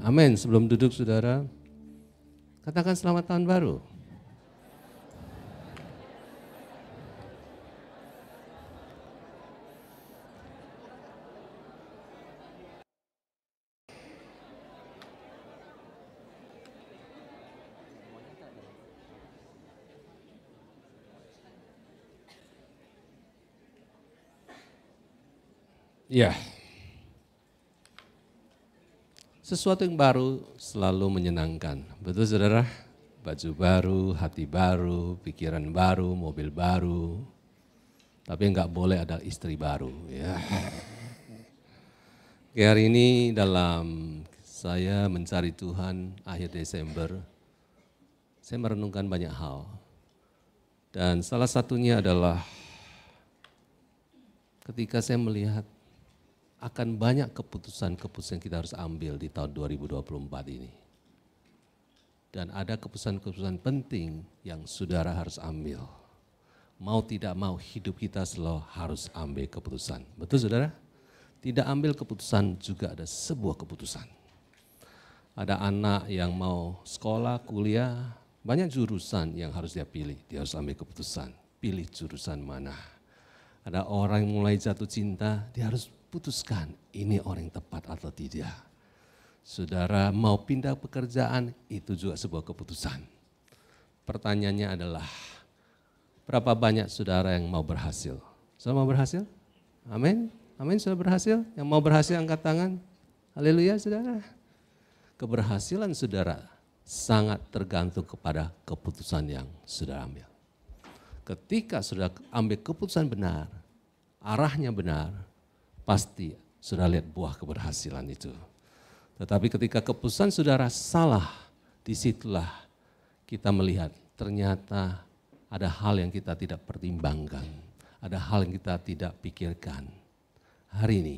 Amin. Sebelum duduk saudara, katakan selamat tahun baru. Ya, sesuatu yang baru selalu menyenangkan. Betul saudara? Baju baru, hati baru, pikiran baru, mobil baru. Tapi enggak boleh ada istri baru. Ya. Oke, hari ini dalam saya mencari Tuhan akhir Desember, saya merenungkan banyak hal. Dan salah satunya adalah ketika saya melihat akan banyak keputusan-keputusan kita harus ambil di tahun 2024 ini. Dan ada keputusan-keputusan penting yang saudara harus ambil. Mau tidak mau hidup kita selalu harus ambil keputusan. Betul saudara? Tidak ambil keputusan juga ada sebuah keputusan. Ada anak yang mau sekolah, kuliah, banyak jurusan yang harus dia pilih. Dia harus ambil keputusan, pilih jurusan mana. Ada orang yang mulai jatuh cinta, dia harus putuskan ini orang yang tepat atau tidak. Saudara mau pindah pekerjaan, itu juga sebuah keputusan. Pertanyaannya adalah, berapa banyak saudara yang mau berhasil? Saudara mau berhasil? Amin. Amin, saudara berhasil? Yang mau berhasil angkat tangan. Haleluya saudara. Keberhasilan saudara sangat tergantung kepada keputusan yang saudara ambil. Ketika saudara ambil keputusan benar, arahnya benar, pasti sudah lihat buah keberhasilan itu. Tetapi ketika keputusan saudara salah, disitulah kita melihat ternyata ada hal yang kita tidak pertimbangkan, ada hal yang kita tidak pikirkan. Hari ini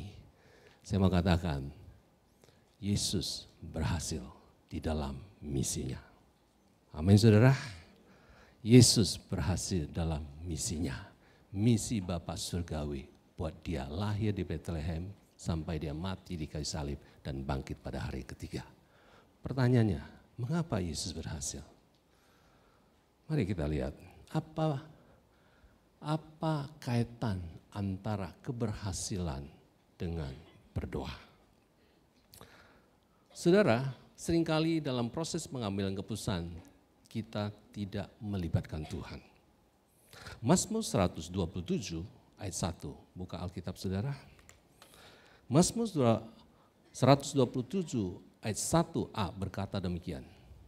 saya mau katakan, Yesus berhasil di dalam misinya. Amin saudara. Yesus berhasil dalam misinya. Misi Bapa Surgawi buat dia lahir di Bethlehem sampai dia mati di kayu salib dan bangkit pada hari ketiga. Pertanyaannya, mengapa Yesus berhasil? Mari kita lihat, apa kaitan antara keberhasilan dengan berdoa? Saudara, seringkali dalam proses pengambilan keputusan kita tidak melibatkan Tuhan. Mazmur 127 ayat 1, buka Alkitab saudara. Mazmur 127 ayat 1a berkata demikian.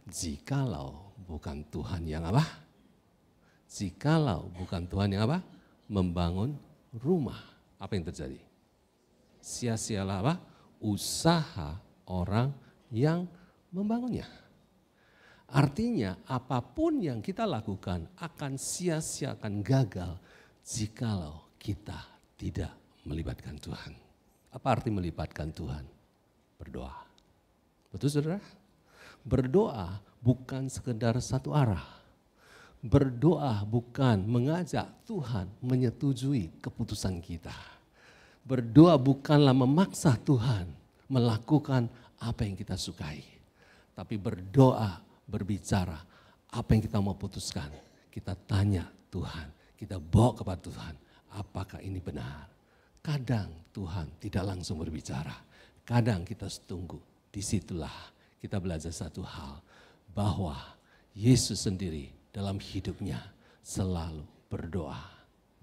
Jikalau bukan Tuhan yang apa? Jikalau bukan Tuhan yang apa? Membangun rumah. Apa yang terjadi? Sia-sialah apa? Usaha orang yang membangunnya. Artinya apapun yang kita lakukan akan sia-sia, akan gagal jikalau kita tidak melibatkan Tuhan. Apa arti melibatkan Tuhan? Berdoa. Betul saudara? Berdoa bukan sekedar satu arah. Berdoa bukan mengajak Tuhan menyetujui keputusan kita. Berdoa bukanlah memaksa Tuhan melakukan apa yang kita sukai. Tapi berdoa, berbicara apa yang kita mau putuskan. Kita tanya Tuhan, kita bawa kepada Tuhan, apakah ini benar? Kadang Tuhan tidak langsung berbicara, kadang kita tunggu. Disitulah kita belajar satu hal, bahwa Yesus sendiri dalam hidupnya selalu berdoa,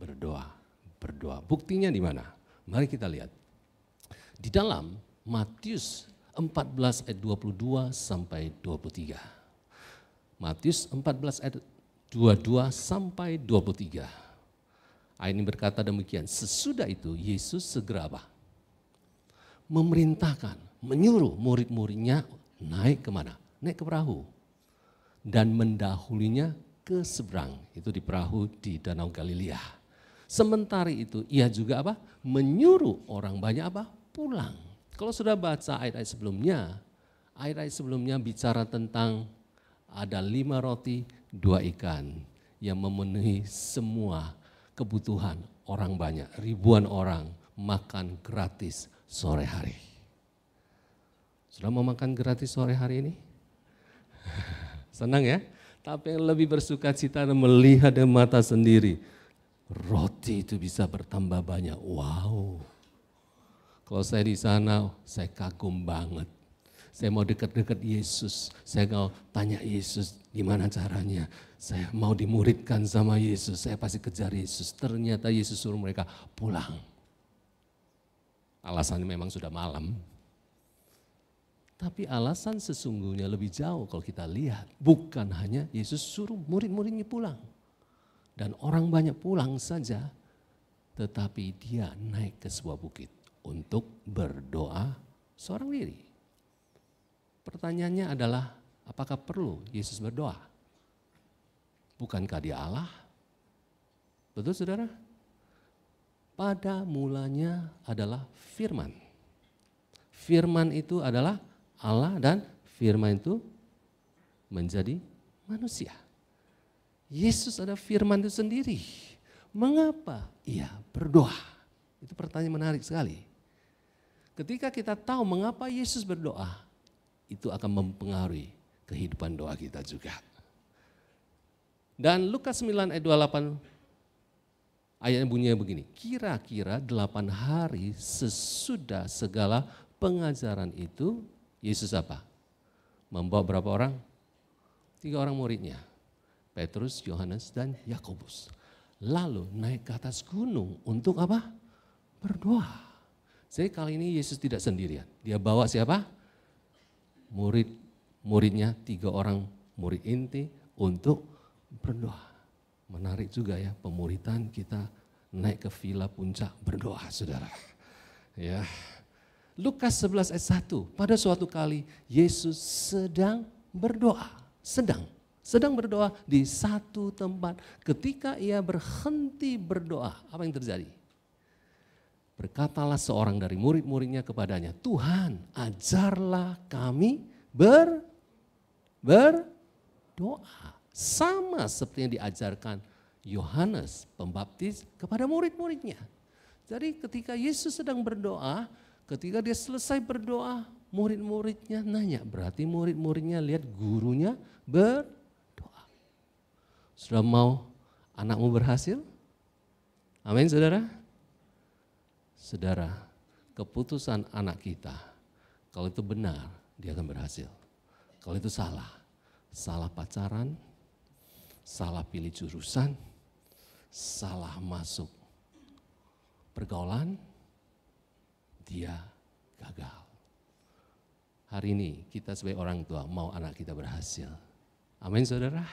berdoa, berdoa. Buktinya di mana? Mari kita lihat. Di dalam Matius 14 ayat 22 sampai 23. Matius 14 ayat 22 sampai 23. Ayat ini berkata demikian, sesudah itu Yesus segera apa? Memerintahkan, menyuruh murid-muridnya naik kemana? Naik ke perahu. Dan mendahulinya ke seberang, itu di perahu di Danau Galilea. Sementara itu ia juga apa? Menyuruh orang banyak apa? Pulang. Kalau sudah baca ayat-ayat sebelumnya bicara tentang ada 5 roti, 2 ikan yang memenuhi semua kebutuhan orang banyak. Ribuan orang makan gratis sore hari. Sudah mau makan gratis sore hari ini? Senang ya? Tapi yang lebih bersuka cita melihat dengan mata sendiri. Roti itu bisa bertambah banyak. Wow. Kalau saya di sana, saya kagum banget. Saya mau dekat-dekat Yesus. Saya mau tanya Yesus gimana caranya. Saya mau dimuridkan sama Yesus. Saya pasti kejar Yesus. Ternyata Yesus suruh mereka pulang. Alasannya memang sudah malam. Tapi alasan sesungguhnya lebih jauh kalau kita lihat. Bukan hanya Yesus suruh murid-muridnya pulang. Dan orang banyak pulang saja. Tetapi dia naik ke sebuah bukit untuk berdoa seorang diri. Pertanyaannya adalah, apakah perlu Yesus berdoa? Bukankah dia Allah? Betul saudara? Pada mulanya adalah firman. Firman itu adalah Allah dan firman itu menjadi manusia. Yesus ada firman itu sendiri. Mengapa ia berdoa? Itu pertanyaan menarik sekali. Ketika kita tahu mengapa Yesus berdoa, itu akan mempengaruhi kehidupan doa kita juga. Dan Lukas 9 ayat 28 ayatnya bunyinya begini. Kira-kira 8 hari sesudah segala pengajaran itu, Yesus apa? Membawa berapa orang? 3 orang muridnya. Petrus, Yohanes, dan Yakobus. Lalu naik ke atas gunung untuk apa? Berdoa. Jadi kali ini Yesus tidak sendirian. Dia bawa siapa? Murid-muridnya, 3 orang murid inti untuk berdoa. Menarik juga ya, pemuridan kita naik ke villa puncak berdoa, saudara. Ya. Lukas 11 ayat 1, pada suatu kali Yesus sedang berdoa, sedang berdoa di satu tempat. Ketika ia berhenti berdoa, apa yang terjadi? Berkatalah seorang dari murid-muridnya kepadanya, Tuhan ajarlah kami berdoa. Sama seperti yang diajarkan Yohanes Pembaptis kepada murid-muridnya. Jadi ketika Yesus sedang berdoa, ketika dia selesai berdoa, murid-muridnya nanya, berarti murid-muridnya lihat gurunya berdoa. Sudah mau anakmu berhasil? Amin saudara? Saudara, keputusan anak kita, kalau itu benar, dia akan berhasil. Kalau itu salah pacaran, salah pilih jurusan, salah masuk pergaulan, dia gagal. Hari ini kita sebagai orang tua mau anak kita berhasil. Amin saudara.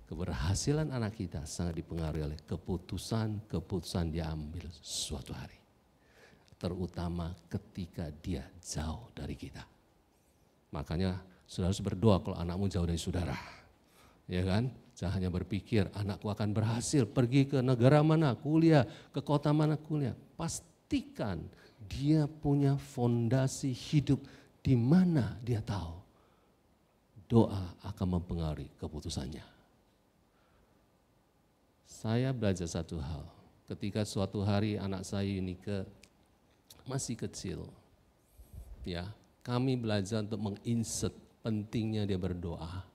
Keberhasilan anak kita sangat dipengaruhi oleh keputusan dia ambil suatu hari. Terutama ketika dia jauh dari kita. Makanya saudara harus berdoa kalau anakmu jauh dari saudara. Ya kan? Jangan hanya berpikir anakku akan berhasil pergi ke negara mana kuliah, ke kota mana kuliah. Pastikan dia punya fondasi hidup di mana dia tahu doa akan mempengaruhi keputusannya. Saya belajar satu hal, ketika suatu hari anak saya Yunike masih kecil, ya kami belajar untuk menginsert pentingnya dia berdoa.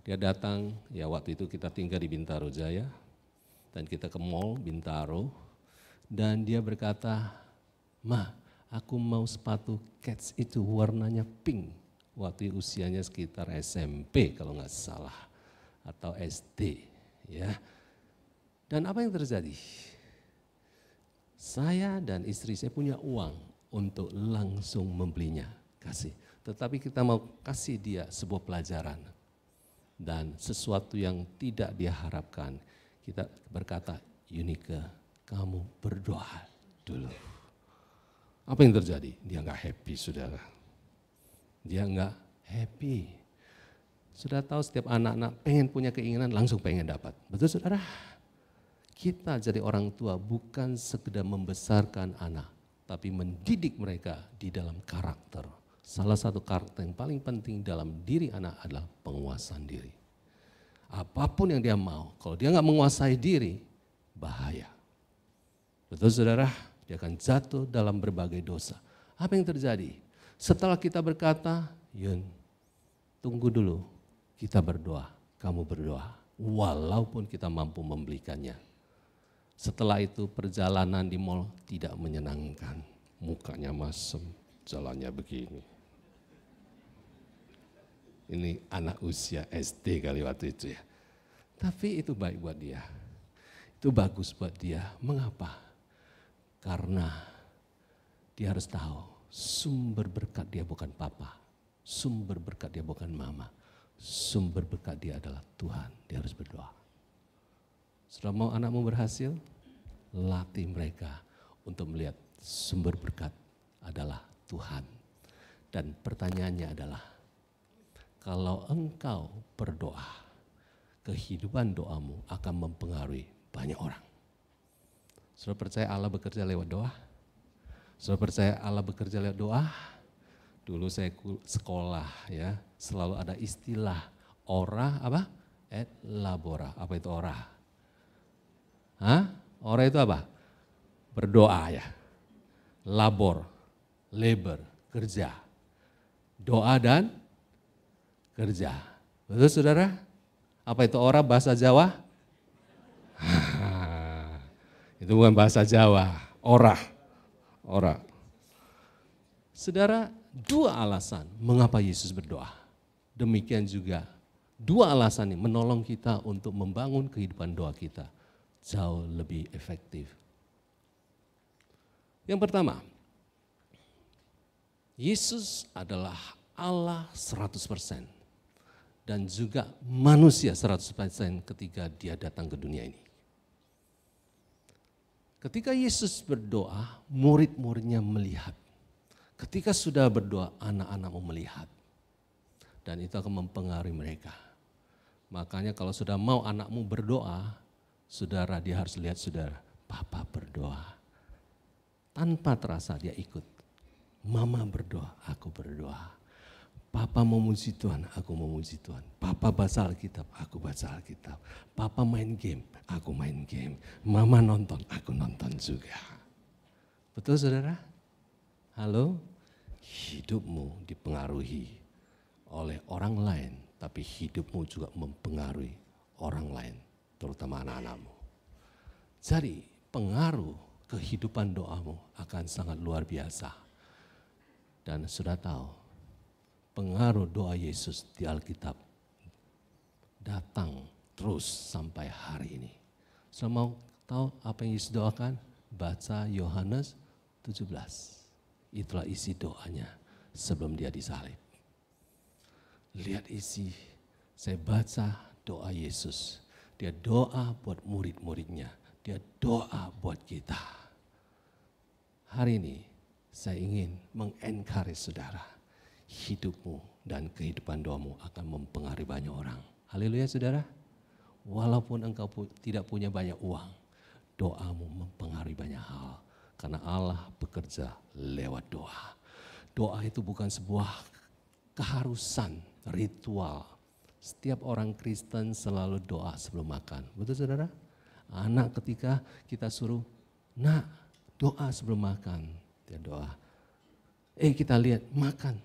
Dia datang, ya waktu itu kita tinggal di Bintaro Jaya, dan kita ke mall Bintaro, dan dia berkata, Ma, aku mau sepatu Keds itu warnanya pink. Waktu usianya sekitar SMP kalau nggak salah, atau SD. Ya. Dan apa yang terjadi? Saya dan istri saya punya uang untuk langsung membelinya, kasih. Tetapi kita mau kasih dia sebuah pelajaran. Dan sesuatu yang tidak dia harapkan, kita berkata, Yunike, kamu berdoa dulu. Apa yang terjadi? Dia enggak happy, saudara. Dia enggak happy. Sudah tahu setiap anak-anak pengen punya keinginan, langsung pengen dapat. Betul saudara? Kita jadi orang tua bukan sekedar membesarkan anak, tapi mendidik mereka di dalam karakter. Salah satu karakter yang paling penting dalam diri anak adalah penguasaan diri. Apapun yang dia mau, kalau dia nggak menguasai diri, bahaya. Betul saudara? Dia akan jatuh dalam berbagai dosa. Apa yang terjadi? Setelah kita berkata, Yun, tunggu dulu, kita berdoa, kamu berdoa, walaupun kita mampu membelikannya. Setelah itu perjalanan di mall tidak menyenangkan, mukanya masem, jalannya begini. Ini anak usia SD kali waktu itu ya. Tapi itu baik buat dia, itu bagus buat dia. Mengapa? Karena dia harus tahu sumber berkat dia bukan papa, sumber berkat dia bukan mama, sumber berkat dia adalah Tuhan. Dia harus berdoa. Sudah mau anakmu berhasil? Latih mereka untuk melihat sumber berkat adalah Tuhan. Dan pertanyaannya adalah, kalau engkau berdoa, kehidupan doamu akan mempengaruhi banyak orang. Sudah percaya Allah bekerja lewat doa? Sudah percaya Allah bekerja lewat doa? Dulu saya sekolah ya, selalu ada istilah ora apa? Et labora. Apa itu ora? Hah? Ora itu apa? Berdoa ya. Labor, labor, kerja. Doa dan kerja. Betul saudara? Apa itu ora bahasa Jawa? Itu bukan bahasa Jawa, ora. Ora. Saudara, dua alasan mengapa Yesus berdoa. Demikian juga dua alasan ini menolong kita untuk membangun kehidupan doa kita jauh lebih efektif. Yang pertama, Yesus adalah Allah 100% dan juga manusia 100% ketika dia datang ke dunia ini. Ketika Yesus berdoa, murid-muridnya melihat. Ketika sudah berdoa, anak-anakmu melihat. Dan itu akan mempengaruhi mereka. Makanya kalau sudah mau anakmu berdoa, saudara dia harus lihat saudara, papa berdoa. Tanpa terasa dia ikut. Mama berdoa, aku berdoa. Papa memuji Tuhan, aku memuji Tuhan. Papa baca Alkitab, aku baca Alkitab. Papa main game, aku main game. Mama nonton, aku nonton juga. Betul saudara? Halo? Hidupmu dipengaruhi oleh orang lain, tapi hidupmu juga mempengaruhi orang lain, terutama anak-anakmu. Jadi pengaruh kehidupan doamu akan sangat luar biasa. Dan sudah tahu, pengaruh doa Yesus di Alkitab datang terus sampai hari ini. Sudah mau tahu apa yang Yesus doakan? Baca Yohanes 17. Itulah isi doanya sebelum dia disalib. Lihat isi, saya baca doa Yesus. Dia doa buat murid-muridnya. Dia doa buat kita. Hari ini saya ingin mengencourage saudara. Hidupmu dan kehidupan doamu akan mempengaruhi banyak orang. Haleluya saudara. Walaupun engkau tidak punya banyak uang, doamu mempengaruhi banyak hal. Karena Allah bekerja lewat doa. Doa itu bukan sebuah keharusan, ritual. Setiap orang Kristen selalu doa sebelum makan. Betul saudara? Anak ketika kita suruh, nak doa sebelum makan. Dia doa. Kita lihat makan.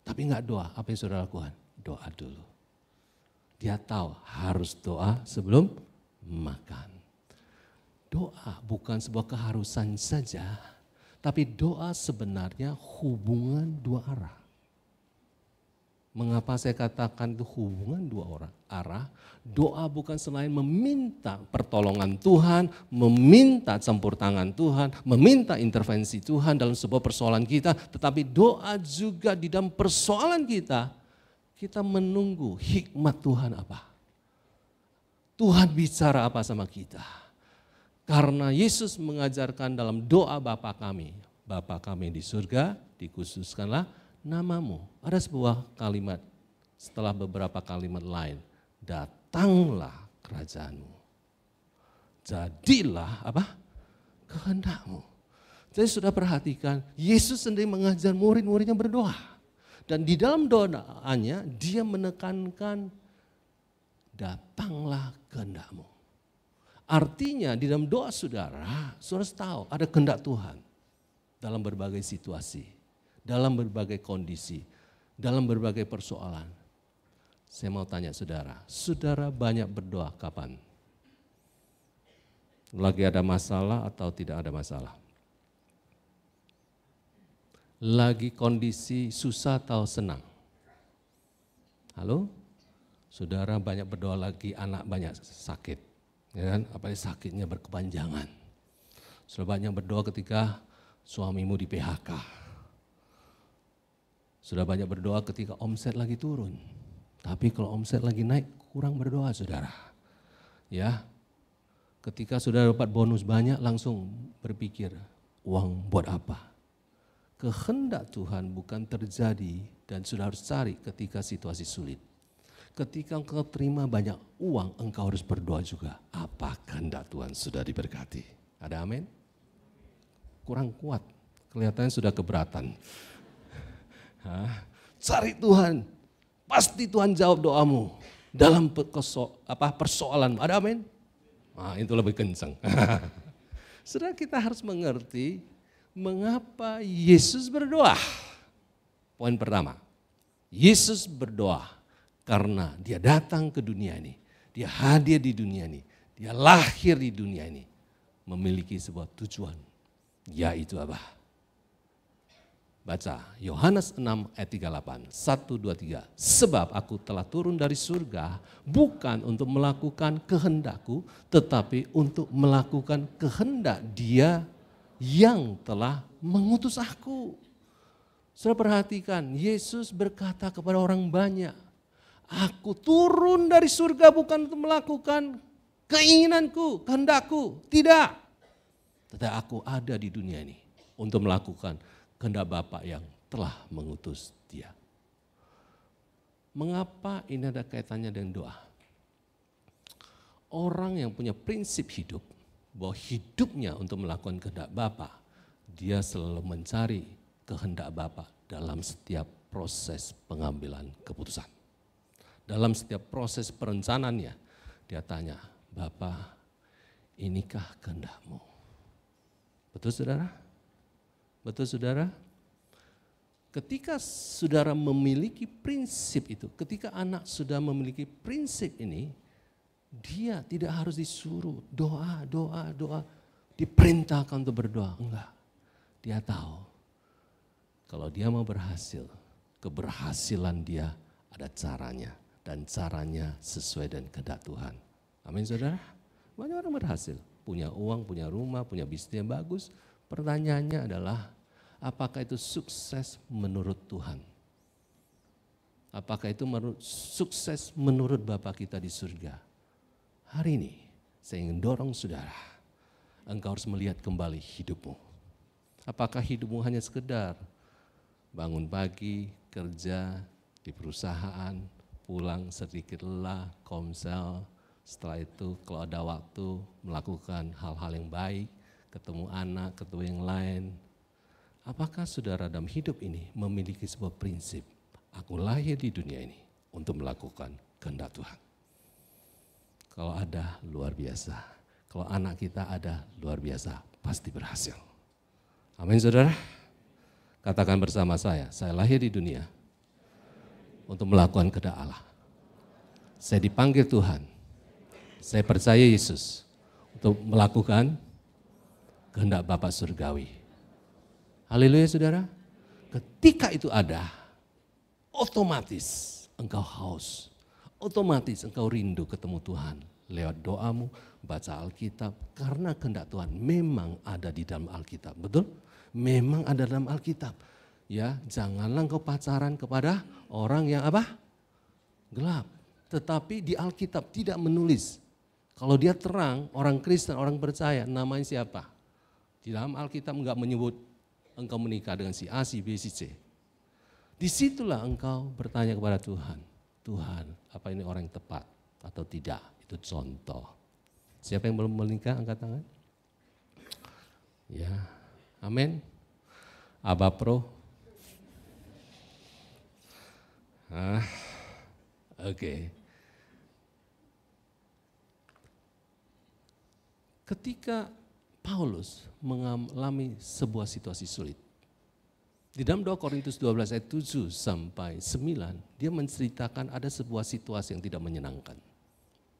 Tapi enggak doa, apa yang saudara lakukan? Doa dulu. Dia tahu harus doa sebelum makan. Doa bukan sebuah keharusan saja, tapi doa sebenarnya hubungan dua arah. Mengapa saya katakan itu hubungan dua arah? Doa bukan selain meminta pertolongan Tuhan, meminta campur tangan Tuhan, meminta intervensi Tuhan dalam sebuah persoalan kita. Tetapi doa juga di dalam persoalan kita menunggu hikmat Tuhan apa. Tuhan bicara apa sama kita. Karena Yesus mengajarkan dalam doa Bapa kami yang di surga, dikhususkanlah namamu. Ada sebuah kalimat setelah beberapa kalimat lain. Datanglah kerajaanmu. Jadilah apa? Kehendakmu. Jadi sudah perhatikan, Yesus sendiri mengajar murid-muridnya berdoa. Dan di dalam doanya dia menekankan datanglah kehendakmu. Artinya di dalam doa saudara harus tahu ada kehendak Tuhan dalam berbagai situasi. dalam berbagai kondisi, dalam berbagai persoalan. Saya mau tanya saudara, saudara banyak berdoa kapan? Lagi ada masalah atau tidak ada masalah? Lagi kondisi susah atau senang? Halo? Saudara banyak berdoa lagi anak banyak sakit, ya kan? Apalagi sakitnya berkepanjangan. Saudara banyak berdoa ketika suamimu di PHK. Sudah banyak berdoa ketika omset lagi turun. Tapi kalau omset lagi naik, kurang berdoa saudara. Ya, ketika sudah dapat bonus banyak langsung berpikir, uang buat apa? Kehendak Tuhan bukan terjadi dan sudah harus cari ketika situasi sulit. Ketika engkau terima banyak uang, engkau harus berdoa juga. Apa kehendak Tuhan sudah diberkati? Ada amin? Kurang kuat, kelihatannya sudah keberatan. Cari Tuhan, pasti Tuhan jawab doamu dalam persoalan. Ada amin? Nah, itu lebih kencang. Saudara, kita harus mengerti mengapa Yesus berdoa. Poin pertama, Yesus berdoa karena dia datang ke dunia ini, dia hadir di dunia ini, dia lahir di dunia ini, memiliki sebuah tujuan, yaitu apa? Baca Yohanes 6 ayat 38, 1, 2, 3. Sebab aku telah turun dari surga bukan untuk melakukan kehendakku, tetapi untuk melakukan kehendak Dia yang telah mengutus aku. Saudara perhatikan, Yesus berkata kepada orang banyak, aku turun dari surga bukan untuk melakukan keinginanku, kehendakku. Tidak. Tetapi aku ada di dunia ini untuk melakukan kehendak Bapa yang telah mengutus Dia. Mengapa ini ada kaitannya dengan doa? Orang yang punya prinsip hidup, bahwa hidupnya untuk melakukan kehendak Bapa, dia selalu mencari kehendak Bapa dalam setiap proses pengambilan keputusan. Dalam setiap proses perencanaannya, dia tanya, Bapa, inikah kehendak-Mu? Betul saudara? Betul saudara? Ketika saudara memiliki prinsip itu, ketika anak sudah memiliki prinsip ini, dia tidak harus disuruh doa, diperintahkan untuk berdoa. Enggak, dia tahu kalau dia mau berhasil, keberhasilan dia ada caranya. Dan caranya sesuai dengan kehendak Tuhan. Amin saudara? Banyak orang berhasil, punya uang, punya rumah, punya bisnis yang bagus. Pertanyaannya adalah, apakah itu sukses menurut Tuhan? Apakah itu sukses menurut Bapa kita di surga? Hari ini saya ingin dorong saudara, engkau harus melihat kembali hidupmu. Apakah hidupmu hanya sekedar bangun pagi, kerja di perusahaan, pulang sedikit lelah, komsel, setelah itu kalau ada waktu melakukan hal-hal yang baik, ketemu anak, ketemu yang lain. Apakah saudara dalam hidup ini memiliki sebuah prinsip, aku lahir di dunia ini untuk melakukan kehendak Tuhan? Kalau ada, luar biasa. Kalau anak kita ada, luar biasa, pasti berhasil. Amin saudara? Katakan bersama saya lahir di dunia untuk melakukan kehendak Allah. Saya dipanggil Tuhan, saya percaya Yesus untuk melakukan kehendak Bapa Surgawi. Haleluya saudara. Ketika itu ada, otomatis engkau haus, otomatis engkau rindu ketemu Tuhan. Lewat doamu, baca Alkitab, karena kehendak Tuhan memang ada di dalam Alkitab. Betul? Memang ada dalam Alkitab. Ya, janganlah engkau pacaran kepada orang yang apa? Gelap. Tetapi di Alkitab tidak menulis. Kalau dia terang, orang Kristen, orang percaya, namanya siapa? Di dalam Alkitab enggak menyebut engkau menikah dengan si A, si B, si C. Disitulah engkau bertanya kepada Tuhan. Tuhan, apa ini orang yang tepat atau tidak? Itu contoh. Siapa yang belum menikah, angkat tangan. Ya, amin. Aba Pro. Oke. Ketika Paulus mengalami sebuah situasi sulit, Di dalam 2 Korintus 12 ayat 7 sampai 9, dia menceritakan ada sebuah situasi yang tidak menyenangkan.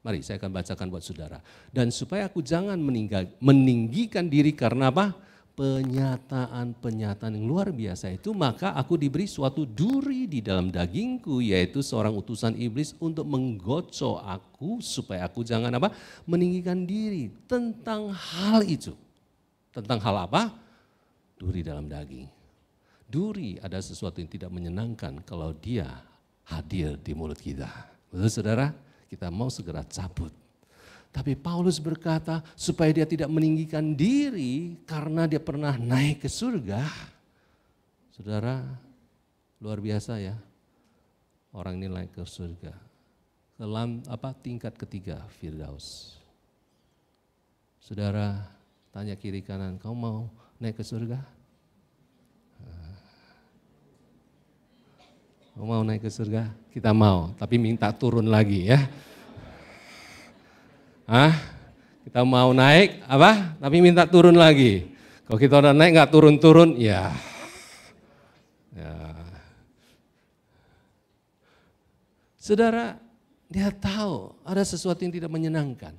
Mari saya akan bacakan buat saudara. Dan supaya aku jangan meninggikan diri karena apa? Penyataan-penyataan yang luar biasa itu, maka aku diberi suatu duri di dalam dagingku, yaitu seorang utusan iblis untuk menggocok aku supaya aku jangan apa? Meninggikan diri tentang hal itu. Tentang hal apa? Duri dalam daging. Duri ada sesuatu yang tidak menyenangkan kalau dia hadir di mulut kita. Betul saudara? Kita mau segera cabut. Tapi Paulus berkata supaya dia tidak meninggikan diri karena dia pernah naik ke surga. Saudara, luar biasa ya. Orang ini naik ke surga. Tingkat ketiga, Firdaus. Saudara, tanya kiri kanan, kamu mau naik ke surga? Mau naik ke surga? Kita mau, tapi minta turun lagi ya. Kita mau naik apa? Tapi minta turun lagi. Kalau kita udah naik nggak turun-turun, ya. Saudara, dia tahu ada sesuatu yang tidak menyenangkan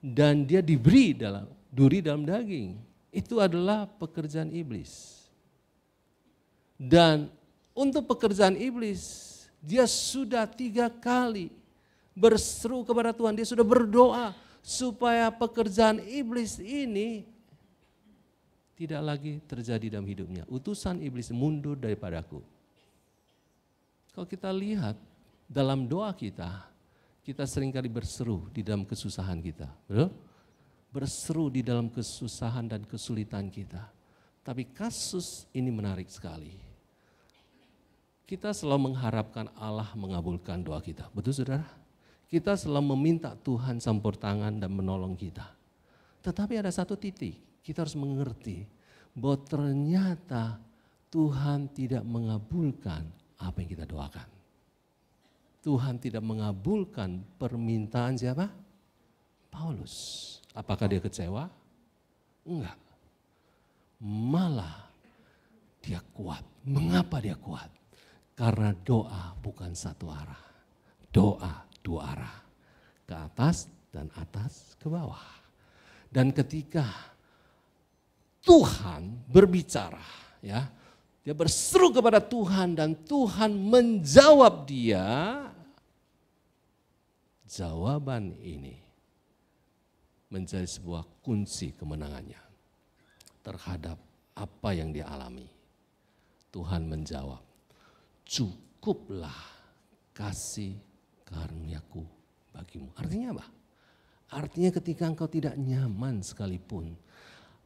dan dia diberi duri dalam daging. Itu adalah pekerjaan iblis. Dan untuk pekerjaan iblis, dia sudah 3 kali berseru kepada Tuhan, dia sudah berdoa supaya pekerjaan iblis ini tidak lagi terjadi dalam hidupnya. Utusan iblis mundur daripadaku. Kalau kita lihat dalam doa kita seringkali berseru di dalam kesusahan kita. Betul? Berseru di dalam kesusahan dan kesulitan kita. Tapi kasus ini menarik sekali. Kita selalu mengharapkan Allah mengabulkan doa kita. Betul saudara? Kita selalu meminta Tuhan campur tangan dan menolong kita. Tetapi ada satu titik, kita harus mengerti bahwa ternyata Tuhan tidak mengabulkan apa yang kita doakan. Tuhan tidak mengabulkan permintaan siapa? Paulus. Apakah dia kecewa? Enggak. Malah dia kuat. Mengapa dia kuat? Karena doa bukan satu arah. Doa 2 arah. Ke atas dan atas ke bawah. Dan ketika Tuhan berbicara, ya, dia berseru kepada Tuhan dan Tuhan menjawab dia, jawaban ini menjadi sebuah kunci kemenangannya terhadap apa yang dia alami. Tuhan menjawab, cukuplah kasih karuniaku bagimu. Artinya apa? Artinya ketika engkau tidak nyaman sekalipun,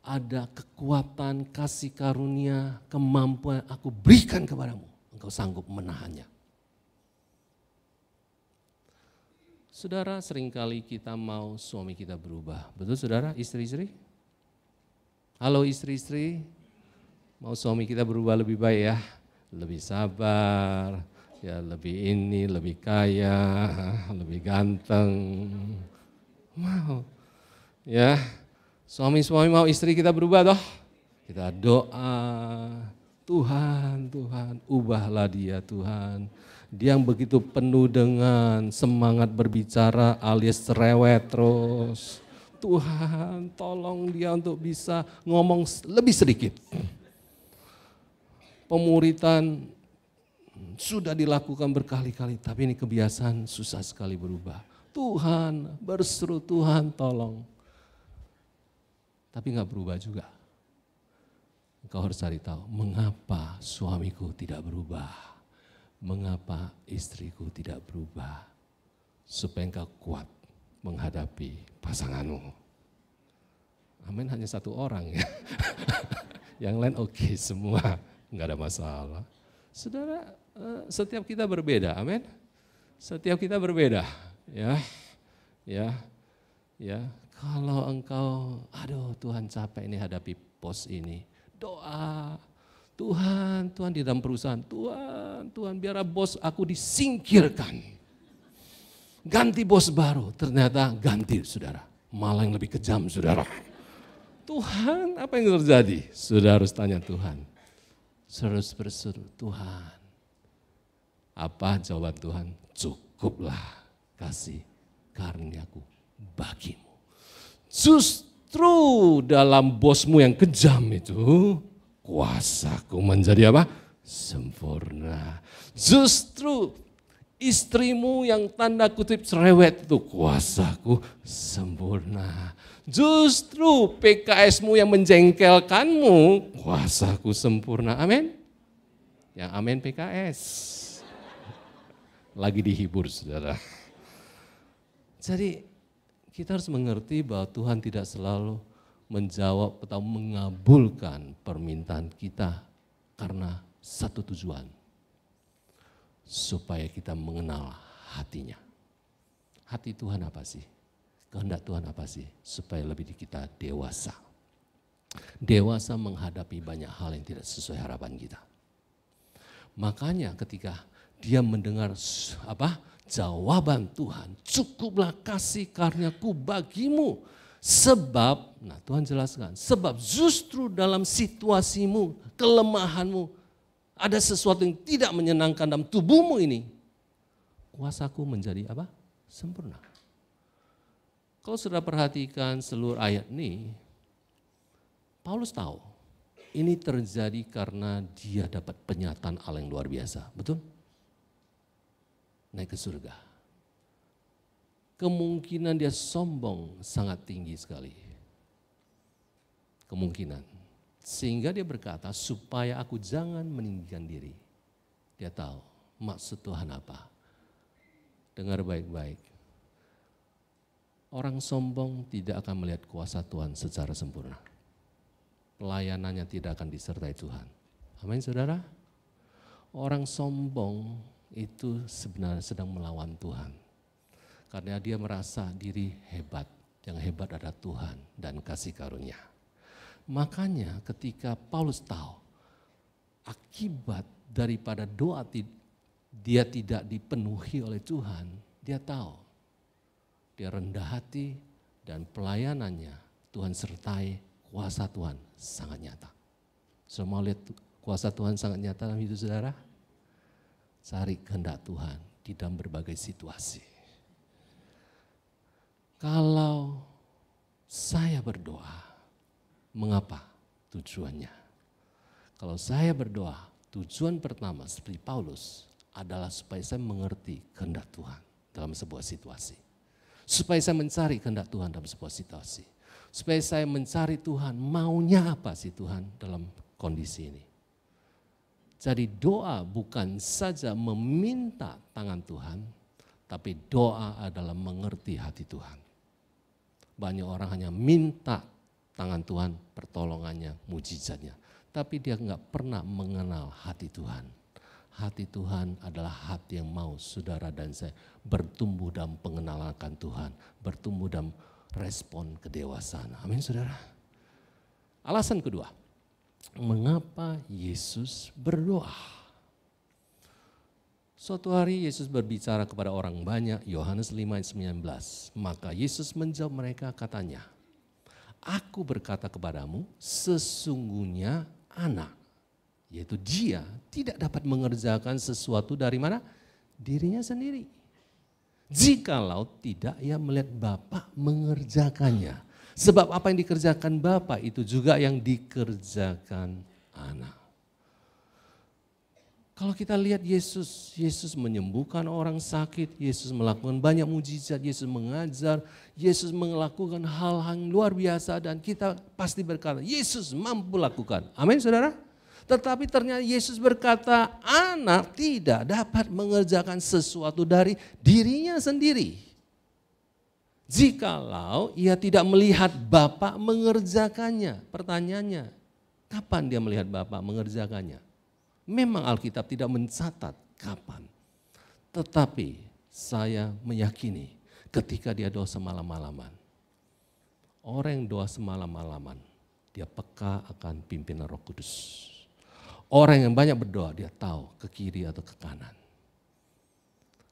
ada kekuatan, kasih karunia, kemampuan aku berikan kepadamu. Engkau sanggup menahannya. Saudara, seringkali kita mau suami kita berubah. Betul saudara, istri-istri? Halo istri-istri, mau suami kita berubah lebih baik ya? Lebih sabar, ya lebih ini, lebih kaya, lebih ganteng. Mau, ya suami-suami mau istri kita berubah toh? Kita doa, Tuhan, ubahlah dia Tuhan. Dia yang begitu penuh dengan semangat berbicara alias cerewet terus. Tuhan tolong dia untuk bisa ngomong lebih sedikit. Pemuritan sudah dilakukan berkali-kali, tapi ini kebiasaan susah sekali berubah. Tuhan berseru, Tuhan tolong. Tapi nggak berubah juga. Engkau harus cari tahu, mengapa suamiku tidak berubah? Mengapa istriku tidak berubah? Supaya engkau kuat menghadapi pasanganmu. Amin, hanya satu orang ya. Yang lain oke semua, nggak ada masalah. Saudara, setiap kita berbeda, amin. Setiap kita berbeda, ya. Kalau engkau, aduh Tuhan capek ini hadapi bos ini, doa. Tuhan di dalam perusahaan, Tuhan biar bos aku disingkirkan. Ganti bos baru, ternyata ganti saudara, malah yang lebih kejam saudara. Tuhan apa yang terjadi? Saudara harus tanya Tuhan. terus berseru, Tuhan. Apa jawaban Tuhan? Cukuplah kasih karuniaku bagimu. Justru dalam bosmu yang kejam itu, kuasaku menjadi apa? Sempurna. Justru istrimu yang tanda kutip cerewet itu, kuasaku sempurna. Justru PKS-mu yang menjengkelkanmu, kuasaku sempurna. Amin. Yang amin PKS. Lagi dihibur saudara. Jadi kita harus mengerti bahwa Tuhan tidak selalu menjawab atau mengabulkan permintaan kita karena satu tujuan. Supaya kita mengenal hatinya. Hati Tuhan apa sih? Kehendak Tuhan apa sih? Supaya lebih kita dewasa. Dewasa menghadapi banyak hal yang tidak sesuai harapan kita. Makanya ketika dia mendengar jawaban Tuhan, cukuplah kasih karuniaku bagimu. Sebab, nah Tuhan jelaskan, sebab justru dalam situasimu, kelemahanmu, ada sesuatu yang tidak menyenangkan dalam tubuhmu ini, kuasaku menjadi apa? Sempurna. Kalau sudah perhatikan seluruh ayat ini, Paulus tahu ini terjadi karena dia dapat penyataan Allah yang luar biasa, betul? Naik ke surga. Kemungkinan dia sombong sangat tinggi sekali. Kemungkinan. Sehingga dia berkata, supaya aku jangan meninggikan diri. Dia tahu maksud Tuhan apa. Dengar baik-baik. Orang sombong tidak akan melihat kuasa Tuhan secara sempurna. Pelayanannya tidak akan disertai Tuhan. Amin saudara. Orang sombong itu sebenarnya sedang melawan Tuhan. Karena dia merasa diri hebat. Yang hebat adalah Tuhan dan kasih karunia. Makanya ketika Paulus tahu akibat daripada doa dia tidak dipenuhi oleh Tuhan, dia tahu. Dia rendah hati dan pelayanannya Tuhan sertai, kuasa Tuhan sangat nyata. Saudara mau lihat kuasa Tuhan sangat nyata dalam hidup saudara? Cari kehendak Tuhan di dalam berbagai situasi. Kalau saya berdoa, mengapa? Tujuannya. Kalau saya berdoa, tujuan pertama seperti Paulus adalah supaya saya mengerti kehendak Tuhan dalam sebuah situasi. Supaya saya mencari kehendak Tuhan dalam sebuah situasi. Supaya saya mencari Tuhan, maunya apa sih Tuhan dalam kondisi ini. Jadi doa bukan saja meminta tangan Tuhan, tapi doa adalah mengerti hati Tuhan. Banyak orang hanya minta tangan Tuhan, pertolongannya, mujizatnya. Tapi dia enggak pernah mengenal hati Tuhan. Hati Tuhan adalah hati yang mau saudara dan saya bertumbuh dalam pengenalan akan Tuhan. Bertumbuh dalam respon kedewasaan. Amin saudara. Alasan kedua. Mengapa Yesus berdoa? Suatu hari Yesus berbicara kepada orang banyak, Yohanes 5 ayat 19. Maka Yesus menjawab mereka katanya, aku berkata kepadamu, sesungguhnya anak, yaitu dia tidak dapat mengerjakan sesuatu dari mana? Dirinya sendiri. Jikalau tidak ia melihat Bapa mengerjakannya. Sebab apa yang dikerjakan Bapa itu juga yang dikerjakan anak. Kalau kita lihat Yesus menyembuhkan orang sakit, Yesus melakukan banyak mujizat, Yesus mengajar, Yesus melakukan hal-hal yang luar biasa dan kita pasti berkata, Yesus mampu lakukan. Amin saudara? Tetapi ternyata Yesus berkata, anak tidak dapat mengerjakan sesuatu dari dirinya sendiri. Jikalau ia tidak melihat Bapa mengerjakannya. Pertanyaannya, kapan dia melihat Bapa mengerjakannya? Memang Alkitab tidak mencatat kapan. Tetapi saya meyakini ketika dia doa semalam-malaman. Orang yang doa semalam-malaman, dia peka akan pimpinan Roh Kudus. Orang yang banyak berdoa, dia tahu ke kiri atau ke kanan.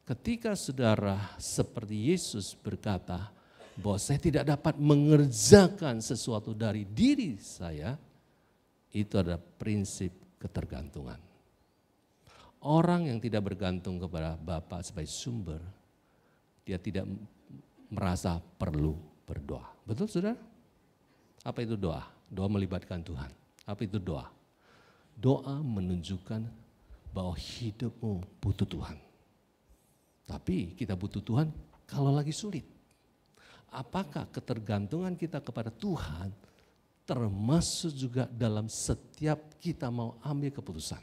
Ketika saudara seperti Yesus berkata bahwa saya tidak dapat mengerjakan sesuatu dari diri saya, itu adalah prinsip ketergantungan. Orang yang tidak bergantung kepada Bapa sebagai sumber, dia tidak merasa perlu berdoa. Betul saudara? Apa itu doa? Doa melibatkan Tuhan. Apa itu doa? Doa menunjukkan bahwa hidupmu butuh Tuhan. Tapi kita butuh Tuhan kalau lagi sulit. Apakah ketergantungan kita kepada Tuhan termasuk juga dalam setiap kita mau ambil keputusan?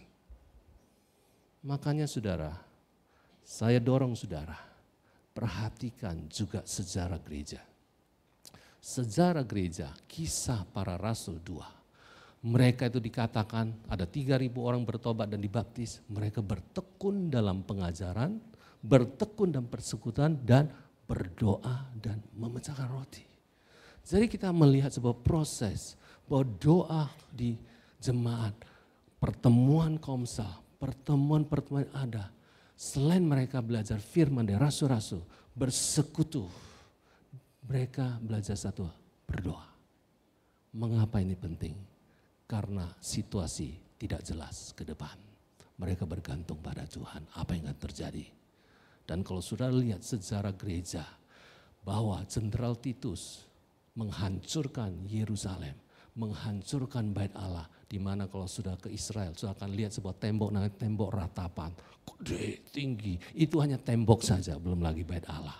Makanya saudara, saya dorong saudara, perhatikan juga sejarah gereja. Sejarah gereja, Kisah Para Rasul 2. Mereka itu dikatakan ada 3.000 orang bertobat dan dibaptis. Mereka bertekun dalam pengajaran, bertekun dalam persekutuan, dan berdoa dan memecahkan roti. Jadi kita melihat sebuah proses bahwa doa di jemaat, pertemuan komsel, pertemuan-pertemuan ada. Selain mereka belajar firman dari rasul-rasul, bersekutu, mereka belajar satu, berdoa. Mengapa ini penting? Karena situasi tidak jelas ke depan. Mereka bergantung pada Tuhan, apa yang akan terjadi. Dan kalau sudah lihat sejarah gereja, bahwa Jenderal Titus menghancurkan Yerusalem, menghancurkan bait Allah, di mana kalau sudah ke Israel, sudah akan lihat sebuah tembok, namanya tembok ratapan, gede, tinggi, itu hanya tembok saja, belum lagi bait Allah.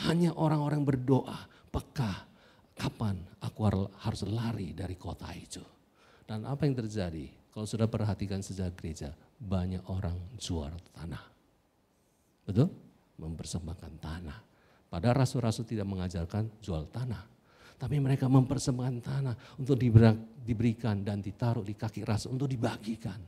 Hanya orang-orang berdoa, peka, kapan aku harus lari dari kota itu. Dan apa yang terjadi? Kalau sudah perhatikan sejarah gereja, banyak orang jual tanah. Betul? Mempersembahkan tanah. Padahal rasul-rasul tidak mengajarkan jual tanah. Tapi mereka mempersembahkan tanah untuk diberikan dan ditaruh di kaki rasul untuk dibagikan.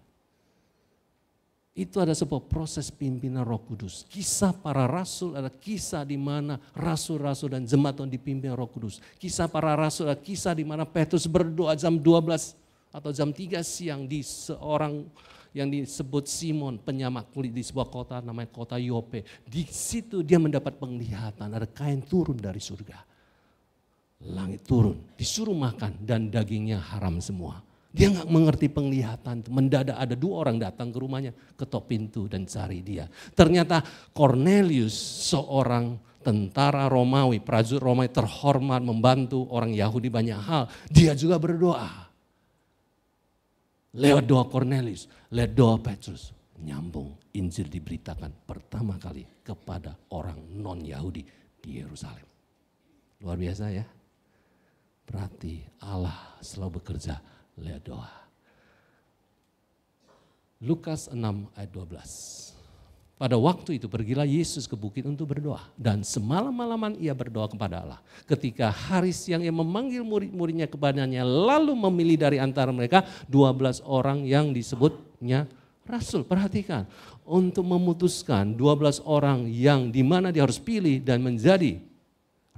Itu ada sebuah proses pimpinan Roh Kudus. Kisah para rasul adalah kisah di mana rasul-rasul dan jemaat Tuhan dipimpin Roh Kudus. Kisah para rasul adalah kisah di mana Petrus berdoa jam 12 atau jam 3 siang di seorang yang disebut Simon, penyamak kulit di sebuah kota namanya kota Yope. Di situ dia mendapat penglihatan, ada kain turun dari surga. Langit turun, disuruh makan dan dagingnya haram semua. Dia nggak mengerti penglihatan. Mendadak ada 2 orang datang ke rumahnya, ketok pintu dan cari dia. Ternyata Cornelius, seorang tentara Romawi, prajurit Romawi terhormat, membantu orang Yahudi banyak hal. Dia juga berdoa. Lewat doa Cornelius, lewat doa Petrus, nyambung Injil diberitakan pertama kali kepada orang non-Yahudi di Yerusalem. Luar biasa ya. Berarti Allah selalu bekerja lewat doa. Lukas 6 ayat 12. Pada waktu itu pergilah Yesus ke bukit untuk berdoa. Dan semalam-malaman ia berdoa kepada Allah. Ketika hari siang ia memanggil murid-muridnya kepadanya. Lalu memilih dari antara mereka 12 orang yang disebutnya rasul. Perhatikan. Untuk memutuskan 12 orang yang dimana dia harus pilih dan menjadi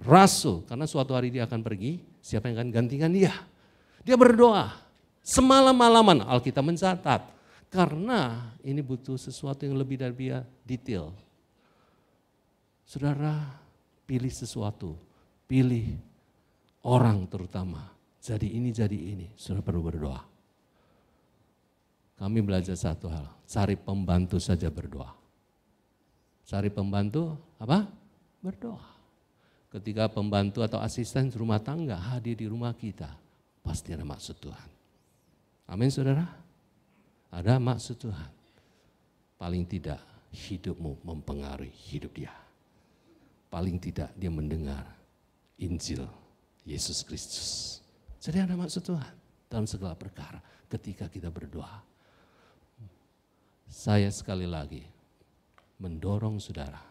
rasul. Karena suatu hari dia akan pergi. Siapa yang akan gantikan dia? Dia berdoa. Semalam-malaman Alkitab mencatat. Karena ini butuh sesuatu yang lebih dari detail. Saudara, pilih sesuatu, pilih orang terutama. Jadi ini, saudara perlu berdoa. Kami belajar satu hal, cari pembantu saja berdoa. Cari pembantu apa? Berdoa. Ketika pembantu atau asisten rumah tangga hadir di rumah kita, pasti ada maksud Tuhan. Amin saudara. Ada maksud Tuhan. Paling tidak hidupmu mempengaruhi hidup dia. Paling tidak dia mendengar Injil Yesus Kristus. Jadi ada maksud Tuhan dalam segala perkara ketika kita berdoa. Saya sekali lagi mendorong saudara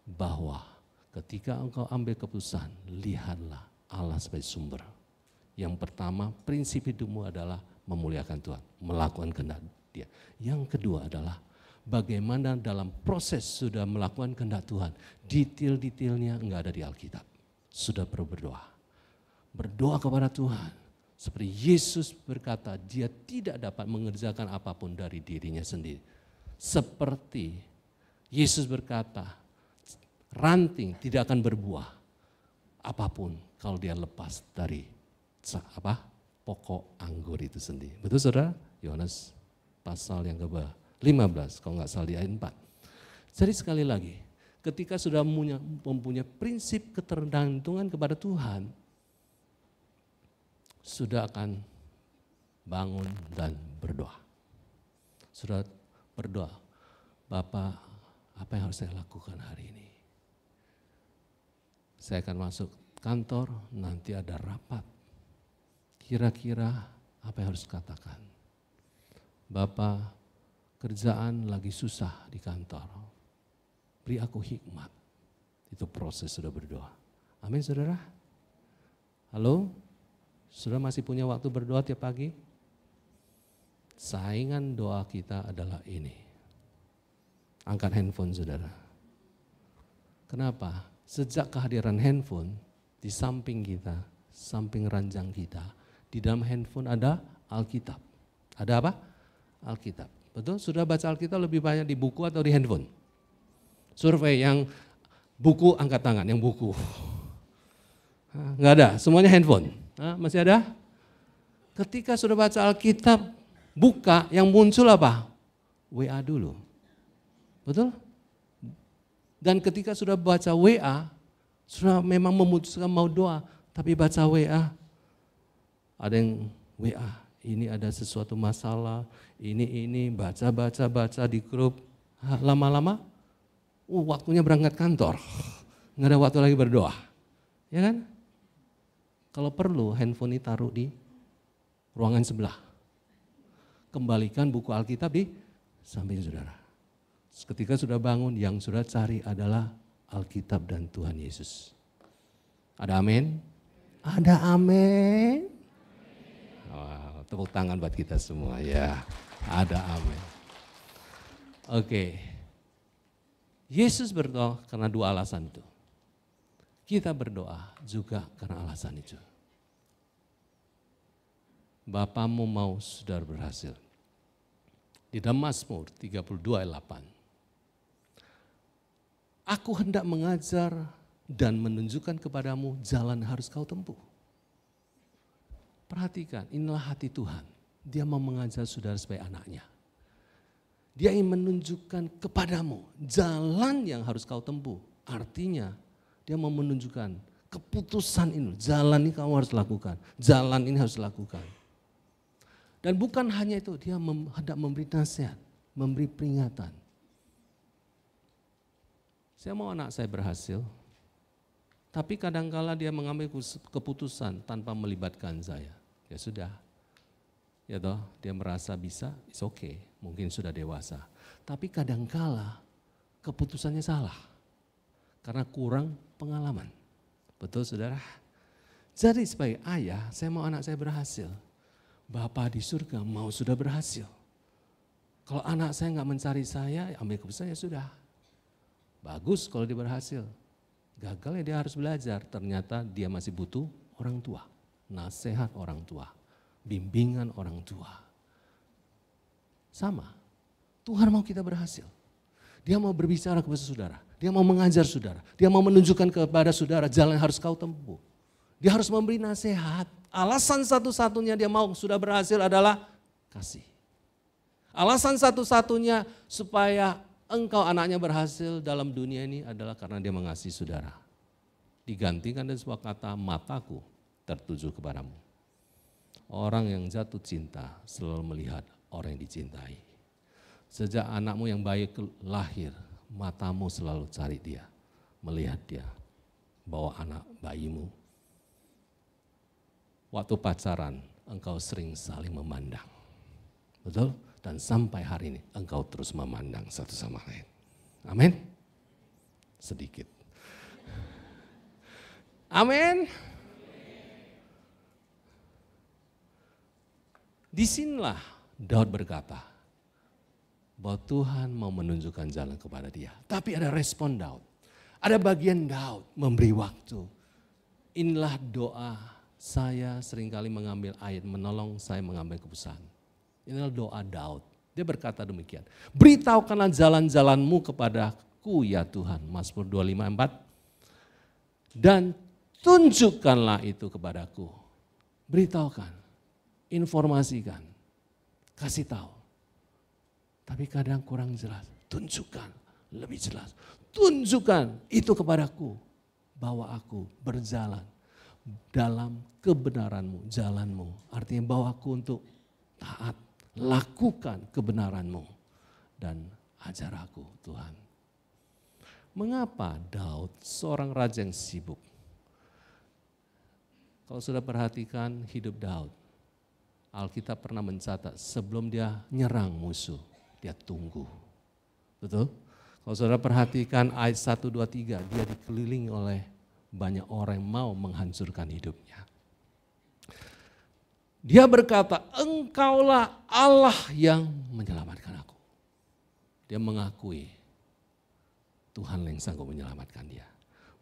bahwa ketika engkau ambil keputusan, lihatlah Allah sebagai sumber. Yang pertama, prinsip hidupmu adalah memuliakan Tuhan, melakukan kehendak Dia. Yang kedua adalah bagaimana dalam proses sudah melakukan kehendak Tuhan, detail-detailnya enggak ada di Alkitab. Sudah perlu berdoa. Berdoa kepada Tuhan. Seperti Yesus berkata, dia tidak dapat mengerjakan apapun dari dirinya sendiri. Seperti Yesus berkata, ranting tidak akan berbuah apapun kalau dia lepas dari pokok anggur itu sendiri. Betul saudara? Yohanes pasal yang ke-15, kalau nggak salah di ayat 4. Jadi sekali lagi, ketika sudah mempunyai prinsip ketergantungan kepada Tuhan, sudah akan bangun dan berdoa. Sudah berdoa, Bapak, apa yang harus saya lakukan hari ini? Saya akan masuk kantor, nanti ada rapat. Kira-kira apa yang harus katakan? Bapak, kerjaan lagi susah di kantor. Beri aku hikmat. Itu proses sudah berdoa. Amin saudara? Halo? Saudara masih punya waktu berdoa tiap pagi? Saingan doa kita adalah ini. Angkat handphone saudara. Kenapa? Sejak kehadiran handphone di samping kita, samping ranjang kita, di dalam handphone ada Alkitab. Ada apa? Alkitab. Betul? Sudah baca Alkitab lebih banyak di buku atau di handphone? Survei yang buku angkat tangan, yang buku. Enggak ada, semuanya handphone. Masih ada? Ketika sudah baca Alkitab, buka, yang muncul apa? WA dulu. Betul? Dan ketika sudah baca WA, sudah memang memutuskan mau doa, tapi baca WA, ada yang WA, ini ada sesuatu masalah, ini, baca di grup, lama-lama, waktunya berangkat kantor, nggak ada waktu lagi berdoa, ya kan? Kalau perlu handphone ini taruh di ruangan sebelah, kembalikan buku Alkitab di samping saudara. Ketika sudah bangun, yang sudah cari adalah Alkitab dan Tuhan Yesus. Ada amin? Ada amin? Wow, tepuk tangan buat kita semua ya. Ada amin. Oke. Yesus berdoa karena dua alasan itu. Kita berdoa juga karena alasan itu. Bapamu mau saudara berhasil. Di dalam Mazmur 32 ayat 8. Aku hendak mengajar dan menunjukkan kepadamu jalan harus kau tempuh. Perhatikan, inilah hati Tuhan. Dia mau mengajar saudara sebagai anaknya. Dia ingin menunjukkan kepadamu jalan yang harus kau tempuh. Artinya dia mau menunjukkan keputusan ini, jalan ini kamu harus lakukan. Jalan ini harus lakukan. Dan bukan hanya itu, dia hendak memberi nasihat, memberi peringatan. Saya mau anak saya berhasil, tapi kadangkala dia mengambil keputusan tanpa melibatkan saya. Ya sudah, ya toh, dia merasa bisa, it's okay, mungkin sudah dewasa. Tapi kadangkala keputusannya salah, karena kurang pengalaman. Betul saudara? Jadi sebagai ayah, saya mau anak saya berhasil. Bapa di surga mau sudah berhasil. Kalau anak saya nggak mencari saya, ambil keputusan ya sudah. Bagus kalau dia berhasil. Gagal ya dia harus belajar. Ternyata dia masih butuh orang tua. Nasihat orang tua. Bimbingan orang tua. Sama. Tuhan mau kita berhasil. Dia mau berbicara kepada saudara. Dia mau mengajar saudara. Dia mau menunjukkan kepada saudara jalan yang harus kau tempuh. Dia harus memberi nasihat. Alasan satu-satunya dia mau sudah berhasil adalah kasih. Alasan satu-satunya supaya engkau anaknya berhasil dalam dunia ini adalah karena dia mengasihi saudara. Digantikan dengan sebuah kata, mataku tertuju kepadamu. Orang yang jatuh cinta selalu melihat orang yang dicintai. Sejak anakmu yang bayi lahir, matamu selalu cari dia, melihat dia, bawa anak bayimu. Waktu pacaran, engkau sering saling memandang. Betul? Dan sampai hari ini engkau terus memandang satu sama lain. Amin? Sedikit. Amin? Disinilah Daud berkata bahwa Tuhan mau menunjukkan jalan kepada dia. Tapi ada respon Daud. Ada bagian Daud memberi waktu. Inilah doa saya seringkali mengambil ayat menolong saya mengambil keputusan. Inilah doa Daud. Dia berkata demikian. Beritahukanlah jalan-jalanmu kepadaku ya Tuhan. Mazmur 25:4. Dan tunjukkanlah itu kepadaku. Beritahukan. Informasikan. kasih tahu. Tapi kadang kurang jelas. Tunjukkan lebih jelas. Tunjukkan itu kepadaku bahwa aku berjalan dalam kebenaranmu, jalanmu. Artinya bawa aku untuk taat, lakukan kebenaranmu dan ajar aku Tuhan. Mengapa Daud seorang raja yang sibuk? Kalau sudah perhatikan hidup Daud, Alkitab pernah mencatat sebelum dia nyerang musuh, dia tunggu. Betul? Kalau saudara perhatikan ayat 1, 2, 3, dia dikelilingi oleh banyak orang yang mau menghancurkan hidupnya. Dia berkata, engkaulah Allah yang menyelamatkan aku. Dia mengakui Tuhan yang sanggup menyelamatkan dia.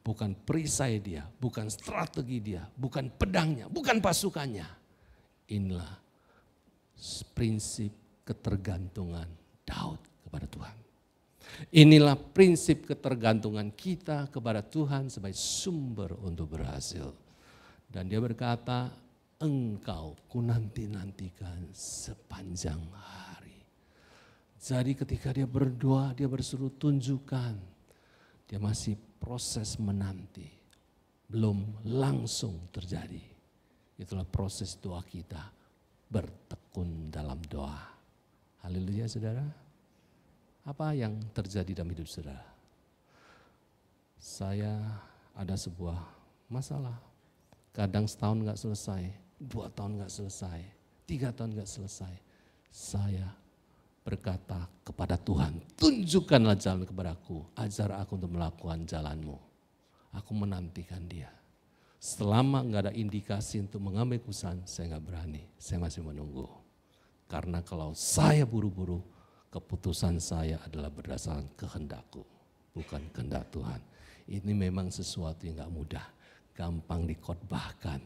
Bukan perisai dia, bukan strategi dia, bukan pedangnya, bukan pasukannya. Inilah prinsip ketergantungan Daud kepada Tuhan. Inilah prinsip ketergantungan kita kepada Tuhan sebagai sumber untuk berhasil. Dan dia berkata, engkau ku nanti-nantikan sepanjang hari. Jadi ketika dia berdoa, dia berseru tunjukkan. Dia masih proses menanti. Belum langsung terjadi. Itulah proses doa kita. Bertekun dalam doa. Haleluya saudara. Apa yang terjadi dalam hidup saudara? Saya ada sebuah masalah. Kadang setahun gak selesai, 2 tahun gak selesai, 3 tahun gak selesai. Saya berkata kepada Tuhan, tunjukkanlah jalan kepadaku, ajar aku untuk melakukan jalanmu. Aku menantikan dia. Selama gak ada indikasi untuk mengambil keputusan, saya gak berani, saya masih menunggu. Karena kalau saya buru-buru, keputusan saya adalah berdasarkan kehendakku, bukan kehendak Tuhan. Ini memang sesuatu yang gak mudah, gampang dikhotbahkan.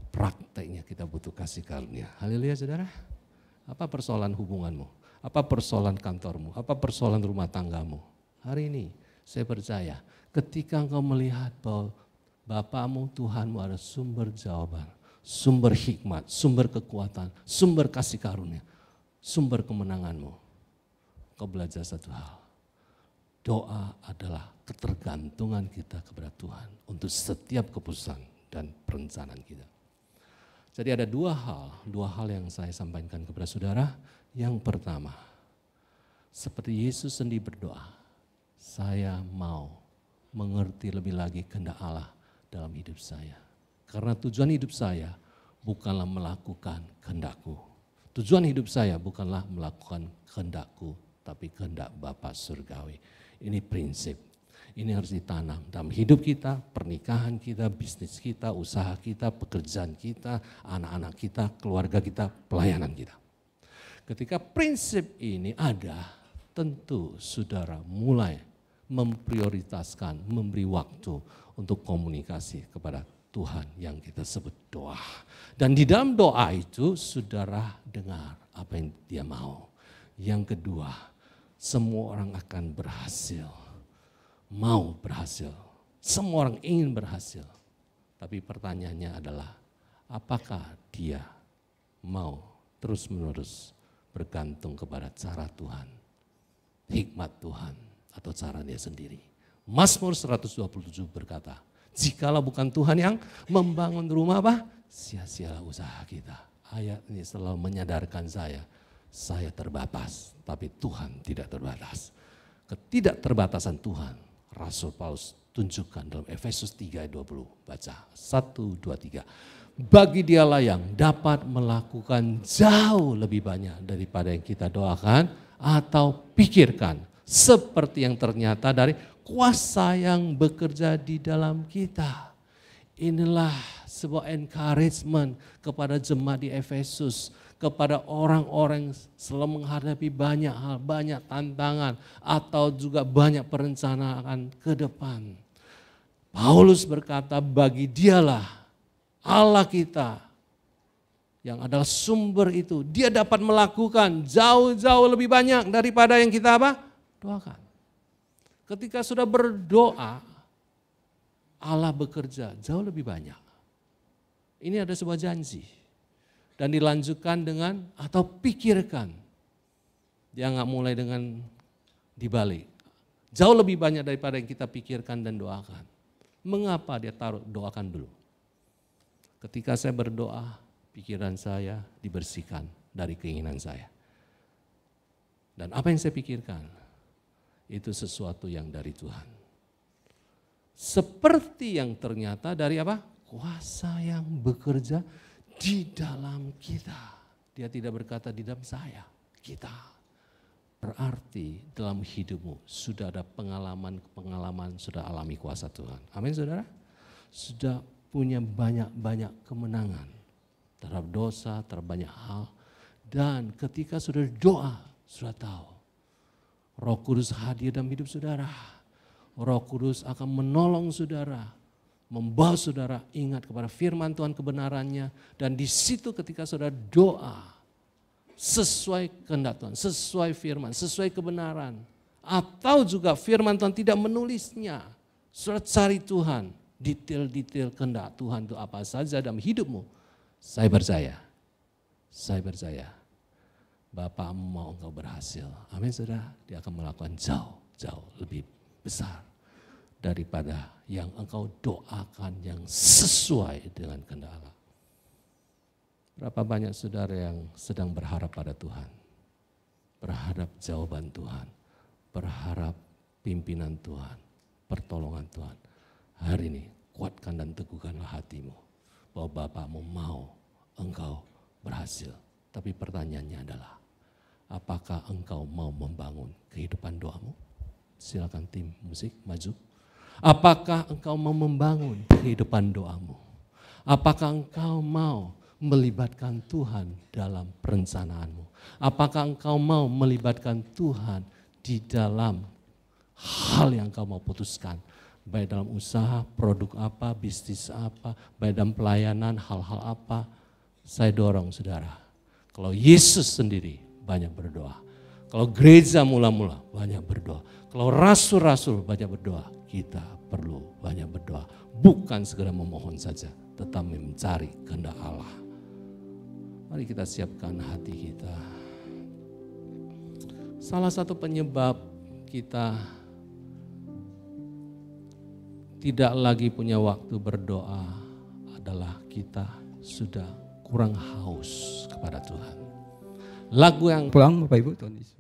Prakteknya kita butuh kasih karunia. Haleluya saudara. Apa persoalan hubunganmu? Apa persoalan kantormu? Apa persoalan rumah tanggamu? Hari ini saya percaya ketika engkau melihat bahwa Bapamu, Tuhanmu adalah sumber jawaban, sumber hikmat, sumber kekuatan, sumber kasih karunia, sumber kemenanganmu. Kau belajar satu hal, doa adalah ketergantungan kita kepada Tuhan untuk setiap keputusan dan perencanaan kita. Jadi ada dua hal yang saya sampaikan kepada saudara. Yang pertama, seperti Yesus sendiri berdoa, saya mau mengerti lebih lagi kehendak Allah dalam hidup saya. Karena tujuan hidup saya bukanlah melakukan kehendakku. Tujuan hidup saya bukanlah melakukan kehendakku, tapi kehendak Bapa surgawi. Ini prinsip. Ini harus ditanam dalam hidup kita, pernikahan kita, bisnis kita, usaha kita, pekerjaan kita, anak-anak kita, keluarga kita, pelayanan kita. Ketika prinsip ini ada, tentu saudara mulai memprioritaskan, memberi waktu untuk komunikasi kepada Tuhan yang kita sebut doa. Dan di dalam doa itu saudara dengar apa yang dia mau. Yang kedua, semua orang akan berhasil, mau berhasil. Semua orang ingin berhasil. Tapi pertanyaannya adalah, apakah dia mau terus-menerus bergantung kepada cara Tuhan, hikmat Tuhan, atau cara dia sendiri. Mazmur 127 berkata, jikalau bukan Tuhan yang membangun rumah apa? Sia-sialah usaha kita. Ayat ini selalu menyadarkan saya terbatas, tapi Tuhan tidak terbatas. Ketidakterbatasan Tuhan, Rasul Paulus tunjukkan dalam Efesus 3 ayat 20. Baca 1, 2, 3. Bagi dialah yang dapat melakukan jauh lebih banyak daripada yang kita doakan atau pikirkan. Seperti yang ternyata dari kuasa yang bekerja di dalam kita. Inilah sebuah encouragement kepada jemaat di Efesus. Kepada orang-orang yang selalu menghadapi banyak hal, banyak tantangan, atau juga banyak perencanaan ke depan. Paulus berkata, bagi dialah Allah kita yang adalah sumber itu. Dia dapat melakukan jauh-jauh lebih banyak daripada yang kita apa? Doakan. Ketika sudah berdoa, Allah bekerja jauh lebih banyak. Ini ada sebuah janji. Dan dilanjutkan dengan atau pikirkan. Dia nggak mulai dengan dibalik. Jauh lebih banyak daripada yang kita pikirkan dan doakan. Mengapa dia taruh doakan dulu? Ketika saya berdoa, pikiran saya dibersihkan dari keinginan saya. Dan apa yang saya pikirkan, itu sesuatu yang dari Tuhan. Seperti yang ternyata dari apa? Kuasa yang bekerja di dalam kita. Dia tidak berkata di dalam saya, kita. Berarti dalam hidupmu sudah ada pengalaman, sudah alami kuasa Tuhan. Amin saudara? Sudah punya banyak-banyak kemenangan terhadap dosa, terhadap banyak hal. Dan ketika sudah doa, sudah tahu. Roh Kudus hadir dalam hidup saudara. Roh Kudus akan menolong saudara. Membawa saudara ingat kepada firman Tuhan kebenarannya. Dan di situ ketika saudara doa sesuai kehendak Tuhan, sesuai firman, sesuai kebenaran. Atau juga firman Tuhan tidak menulisnya. Saudara cari Tuhan, detail-detail kehendak Tuhan itu apa saja dalam hidupmu. Saya percaya. Bapakmu mau engkau berhasil. Amin saudara, dia akan melakukan jauh lebih besar daripada yang engkau doakan yang sesuai dengan kehendak Allah. Berapa banyak saudara yang sedang berharap pada Tuhan, berharap jawaban Tuhan, berharap pimpinan Tuhan, pertolongan Tuhan. Hari ini kuatkan dan teguhkanlah hatimu bahwa Bapakmu mau engkau berhasil. Tapi pertanyaannya adalah, apakah engkau mau membangun kehidupan doamu? Silakan tim musik maju. Apakah engkau mau membangun kehidupan doamu? Apakah engkau mau melibatkan Tuhan dalam perencanaanmu? Apakah engkau mau melibatkan Tuhan di dalam hal yang engkau mau putuskan? Baik dalam usaha, produk apa, bisnis apa, baik dalam pelayanan, hal-hal apa. Saya dorong saudara, kalau Yesus sendiri banyak berdoa. Kalau gereja mula-mula banyak berdoa. Kalau rasul-rasul banyak berdoa. Kita perlu banyak berdoa. Bukan segera memohon saja, tetapi mencari kehendak Allah. Mari kita siapkan hati kita. Salah satu penyebab kita tidak lagi punya waktu berdoa adalah kita sudah kurang haus kepada Tuhan. Lagu yang pulang Bapak Ibu Tuhan Yesus.